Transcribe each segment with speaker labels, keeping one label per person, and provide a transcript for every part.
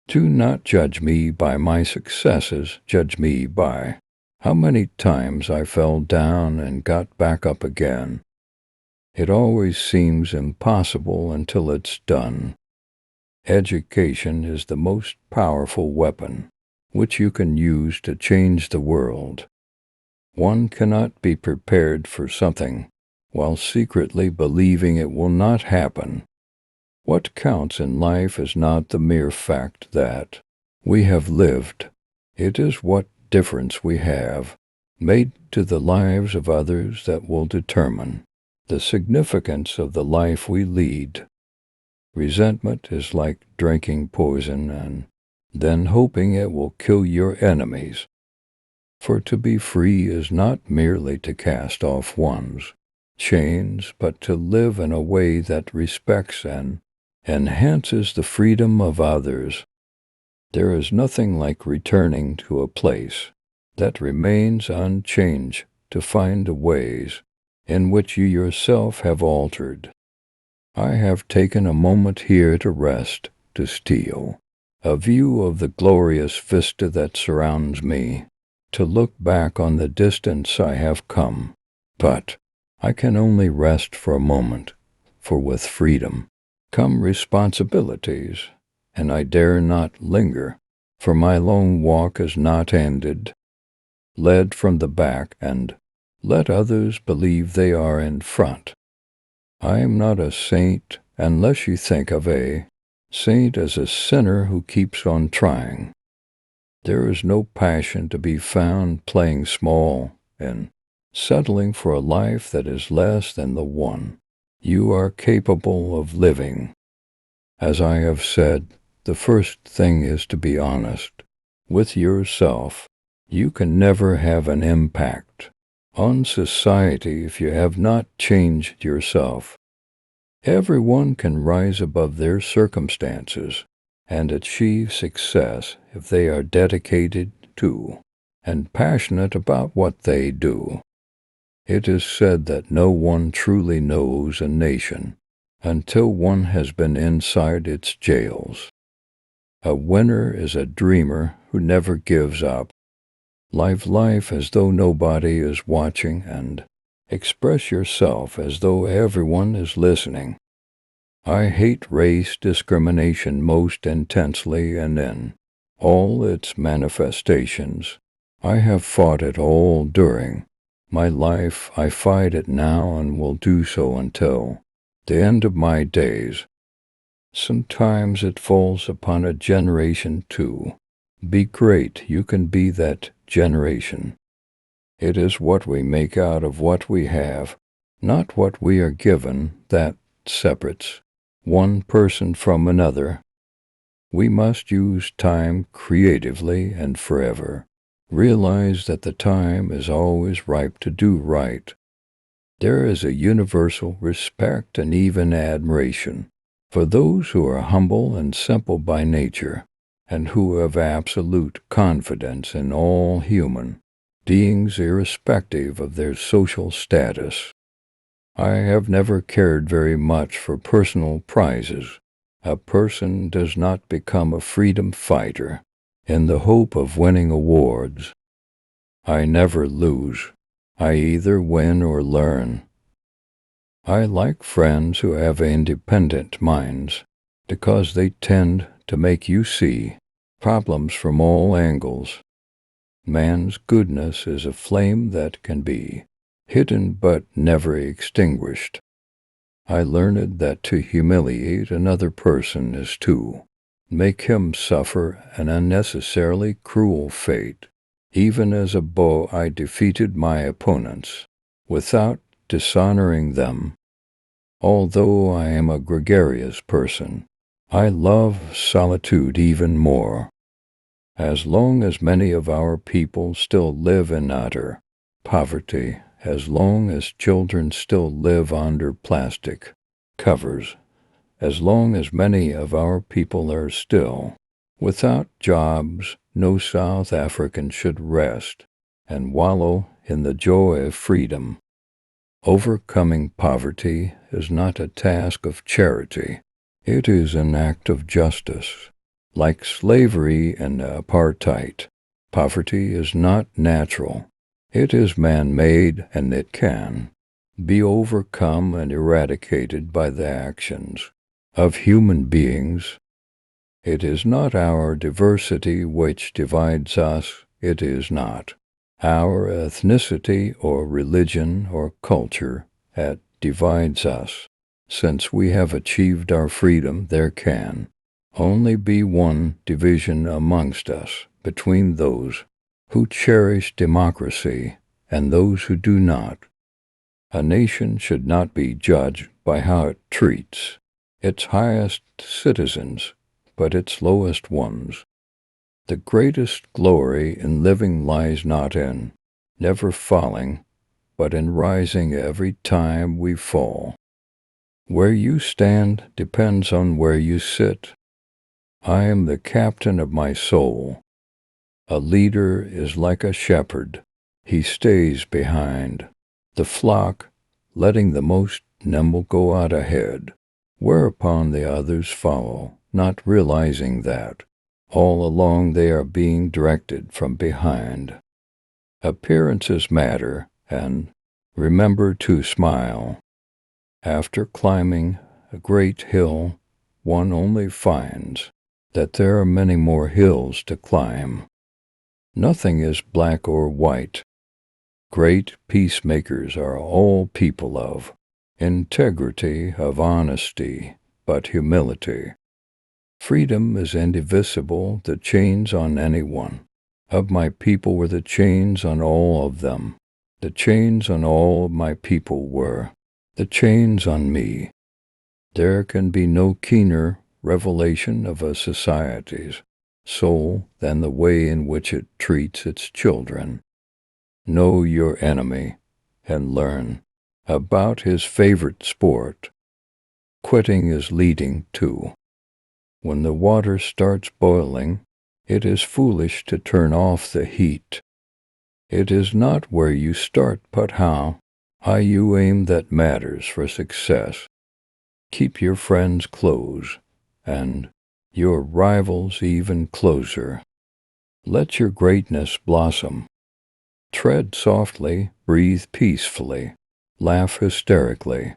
Speaker 1: Do not judge me by my successes, judge me by how many times I fell down and got back up again. It always seems impossible until it's done. Education is the most powerful weapon which you can use to change the world. One cannot be prepared for something while secretly believing it will not happen. What counts in life is not the mere fact that we have lived. It is what difference we have made to the lives of others that will determine the significance of the life we lead. Resentment is like drinking poison and then hoping it will kill your enemies. For to be free is not merely to cast off one's chains, but to live in a way that respects and enhances the freedom of others. There is nothing like returning to a place that remains unchanged to find the ways in which you yourself have altered. I have taken a moment here to rest, to steal a view of the glorious vista that surrounds me, to look back on the distance I have come. But I can only rest for a moment, for with freedom come responsibilities, and I dare not linger, for my long walk is not ended. Led from the back, and let others believe they are in front. I am not a saint unless you think of a saint as a sinner who keeps on trying. There is no passion to be found playing small and settling for a life that is less than the one you are capable of living. As I have said, the first thing is to be honest with yourself. You can never have an impact on society if you have not changed yourself. Everyone can rise above their circumstances and achieve success if they are dedicated to and passionate about what they do. It is said that no one truly knows a nation until one has been inside its jails. A winner is a dreamer who never gives up. Live life as though nobody is watching, and express yourself as though everyone is listening. I hate race discrimination most intensely, and in all its manifestations. I have fought it all during my life. I fight it now and will do so until the end of my days. Sometimes it falls upon a generation to be great. You can be that generation. It is what we make out of what we have, not what we are given, that separates one person from another. We must use time creatively and forever. Realize that the time is always ripe to do right. There is a universal respect and even admiration for those who are humble and simple by nature, and who have absolute confidence in all human beings irrespective of their social status. I have never cared very much for personal prizes. A person does not become a freedom fighter in the hope of winning awards. I never lose. I either win or learn. I like friends who have independent minds, because they tend to make you see problems from all angles. Man's goodness is a flame that can be hidden but never extinguished. I learned that to humiliate another person is to make him suffer an unnecessarily cruel fate. Even as a boy, I defeated my opponents without dishonoring them. Although I am a gregarious person, I love solitude even more. As long as many of our people still live in utter poverty, as long as children still live under plastic covers, as long as many of our people are still without jobs, no South African should rest and wallow in the joy of freedom. Overcoming poverty is not a task of charity. It is an act of justice. Like slavery and apartheid, poverty is not natural. It is man-made, and it can be overcome and eradicated by the actions of human beings. It is not our diversity which divides us. It is not our ethnicity or religion or culture that divides us. Since we have achieved our freedom, there can only be one division amongst us, between those who cherish democracy and those who do not. A nation should not be judged by how it treats its highest citizens, but its lowest ones. The greatest glory in living lies not in never falling, but in rising every time we fall. Where you stand depends on where you sit. I am the captain of my soul. A leader is like a shepherd. He stays behind the flock, letting the most nimble go out ahead, whereupon the others follow, not realizing that all along they are being directed from behind. Appearances matter, and remember to smile. After climbing a great hill, one only finds that there are many more hills to climb. Nothing is black or white. Great peacemakers are all people of integrity, of honesty, but humility. Freedom is indivisible, the chains on any one of my people were the chains on all of them. The chains on all of my people were the chains on me. There can be no keener revelation of a society's soul than the way in which it treats its children. Know your enemy and learn about his favorite sport. Quitting is leading to. When the water starts boiling, it is foolish to turn off the heat. It is not where you start, but how high you aim that matters for success. Keep your friends close, and your rivals even closer. Let your greatness blossom. Tread softly, breathe peacefully, laugh hysterically.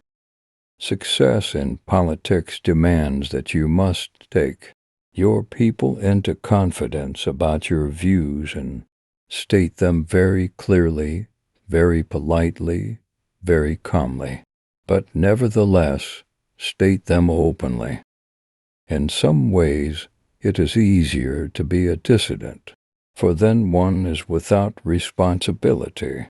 Speaker 1: Success in politics demands that you must take your people into confidence about your views and state them very clearly, very politely, very calmly, but nevertheless state them openly. In some ways, it is easier to be a dissident, for then one is without responsibility.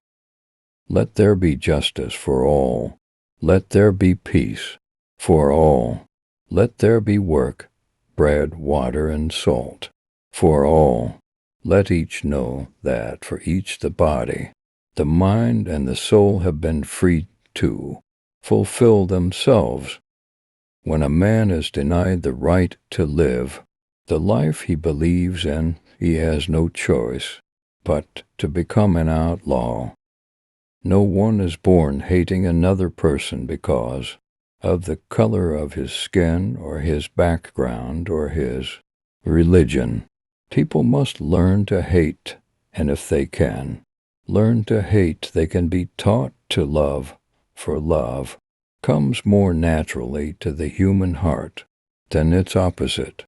Speaker 1: Let there be justice for all. Let there be peace for all. Let there be work, bread, water, and salt for all. Let each know that for each the body, the mind, and the soul have been freed to fulfill themselves. When a man is denied the right to live the life he believes in, he has no choice but to become an outlaw. No one is born hating another person because of the color of his skin or his background or his religion. People must learn to hate, and if they can learn to hate, they can be taught to love, for love comes more naturally to the human heart than its opposite.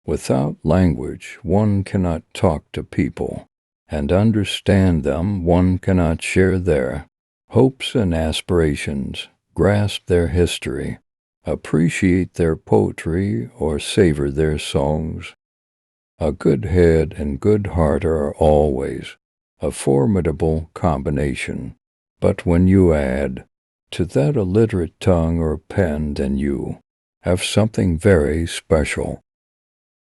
Speaker 1: Without language, one cannot talk to people and understand them. One cannot share their hopes and aspirations, grasp their history, appreciate their poetry, or savor their songs. A good head and good heart are always a formidable combination, but when you add to that a literate tongue or pen, then you have something very special.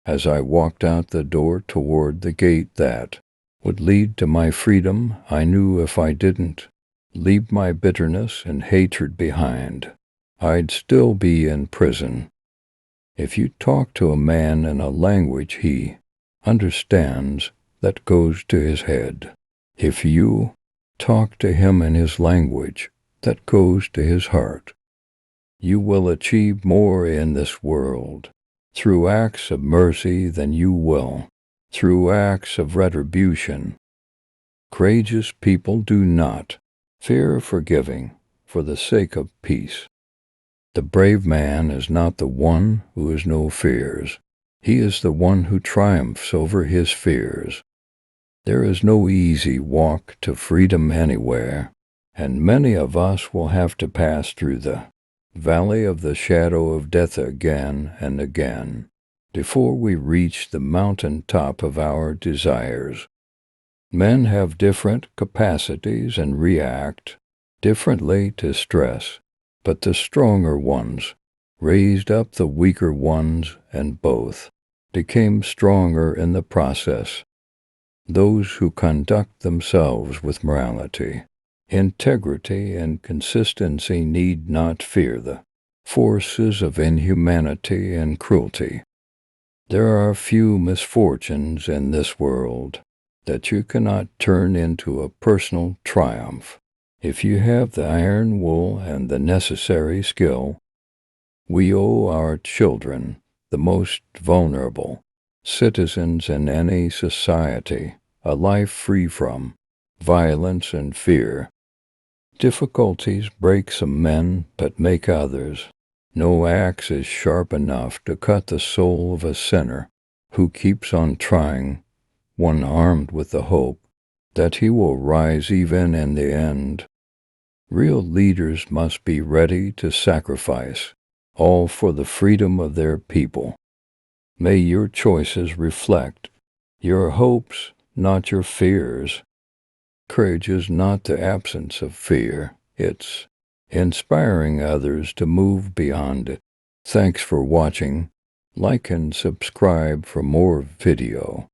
Speaker 1: As I walked out the door toward the gate that would lead to my freedom, I knew if I didn't leave my bitterness and hatred behind, I'd still be in prison. If you talk to a man in a language he understands, that goes to his head. If you talk to him in his language, that goes to his heart. You will achieve more in this world through acts of mercy, then you will, through acts of retribution. Courageous people do not fear forgiving for the sake of peace. The brave man is not the one who has no fears. He is the one who triumphs over his fears. There is no easy walk to freedom anywhere, and many of us will have to pass through the valley of the shadow of death again and again before we reach the mountain top of our desires. Men have different capacities and react differently to stress, but the stronger ones raised up the weaker ones, and both became stronger in the process. Those who conduct themselves with morality, integrity, and consistency need not fear the forces of inhumanity and cruelty. There are few misfortunes in this world that you cannot turn into a personal triumph if you have the iron wool and the necessary skill. We owe our children, the most vulnerable citizens in any society, a life free from violence and fear. Difficulties break some men, but make others. No axe is sharp enough to cut the soul of a sinner who keeps on trying, one armed with the hope that he will rise even in the end. Real leaders must be ready to sacrifice all for the freedom of their people. May your choices reflect your hopes, not your fears. Courage is not the absence of fear. It's inspiring others to move beyond it. Thanks for watching. Like and subscribe for more video.